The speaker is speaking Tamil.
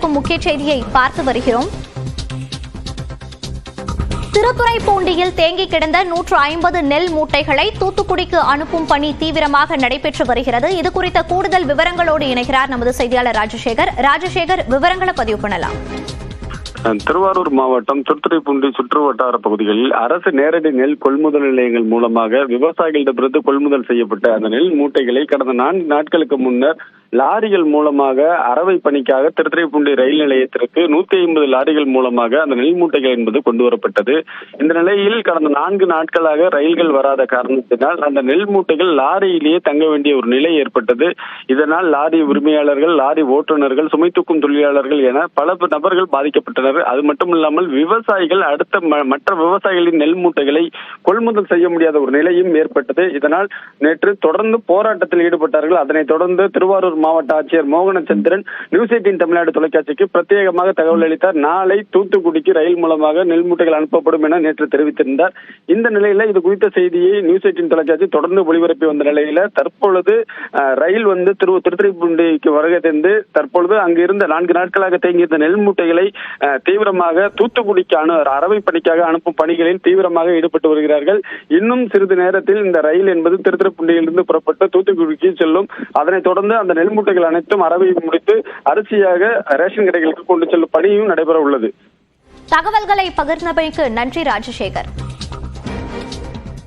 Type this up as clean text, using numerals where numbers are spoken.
வந்திருக்கும் முக்கிய செய்தியை பார்த்து வருகிறோம். திருத்துறைப்பூண்டியில் தேங்கி கிடந்த 150 நெல் மூட்டைகளை தூத்துக்குடிக்கு அனுப்பும் பணி தீவிரமாக நடைபெற்று வருகிறது. இது குறித்த கூடுதல் விவரங்களோடு இணைகிறார் நமது செய்தியாளர் ராஜசேகர். விவரங்களை பதிவு பண்ணலாம். திருவாரூர் மாவட்டம் திருத்துறைப்பூண்டி சுற்று வட்டார பகுதிகளில் அரசு நேரடி நெல் கொள்முதல் நிலையங்கள் மூலமாக விவசாயிகளிடமிருந்து கொள்முதல் செய்யப்பட்ட அந்த நெல் மூட்டைகளை கடந்த 4 நாட்களுக்கு முன்னர் லாரிகள் மூலமாக அரவை பணிக்காக திருத்துறைப்பூண்டி ரயில் நிலையத்திற்கு 150 லாரிகள் மூலமாக அந்த நெல் மூட்டைகள் என்பது கொண்டு வரப்பட்டது. இந்த நிலையில் கடந்த 4 நாட்களாக ரயில்கள் வராத காரணத்தினால் அந்த நெல் மூட்டைகள் லாரியிலேயே தங்க வேண்டிய ஒரு நிலை ஏற்பட்டது. இதனால் லாரி உரிமையாளர்கள், லாரி ஓட்டுநர்கள், சுமை தூக்கும் தொழிலாளர்கள் என பல நபர்கள் பாதிக்கப்பட்டனர். அது மட்டும் இல்லாமல் விவசாயிகள் அடுத்த மற்ற விவசாயிகளின் நெல் மூட்டைகளை கொள்முதல் செய்ய முடியாத ஒரு நிலையும் ஏற்பட்டது. இதனால் நேற்று தொடர்ந்து போராட்டத்தில் ஈடுபட்டார்கள். அதனைத் தொடர்ந்து திருவாரூர் மாவட்ட ஆட்சியர் மோகனச்சந்திரன் நியூஸ் 18 தமிழ்நாடு தொலைக்காட்சிக்கு பிரத்யேகமாக தகவல் அளித்தார். நாளை தூத்துக்குடிக்கு ரயில் மூலமாக நெல் மூட்டைகள் அனுப்பப்படும் என நேற்று தெரிவித்திருந்தார். இந்த நிலையில இது குறித்த செய்தியை நியூஸ் 18 தொலைக்காட்சி தொடர்ந்து ஒளிபரப்பி வந்த நிலையில தற்பொழுது ரயில் வந்து திருத்துறைப்பூண்டிக்கு வருகை தந்து தற்பொழுது அங்கிருந்த 4 நாட்களாக தேங்கியிருந்த நெல் மூட்டைகளை தீவிரமாக தூத்துக்குடிக்கான அரவை பணிக்காக அனுப்பும் பணிகளில் தீவிரமாக ஈடுபட்டு வருகிறார்கள். இன்னும் சிறிது நேரத்தில் இந்த ரயில் என்பது திருத்துறைப்பூண்டியிலிருந்து புறப்பட்டு தூத்துக்குடிக்கு செல்லும். அதனைத் தொடர்ந்து அந்த நெல் மூட்டைகள் அனைத்தும் அரவை முடித்து அரிசியாக ரேஷன் கடைகளுக்கு கொண்டு செல்லும் பணியும் நடைபெற உள்ளது. தகவல்களை பகிர்ந்தமைக்கு நன்றி ராஜசேகர்.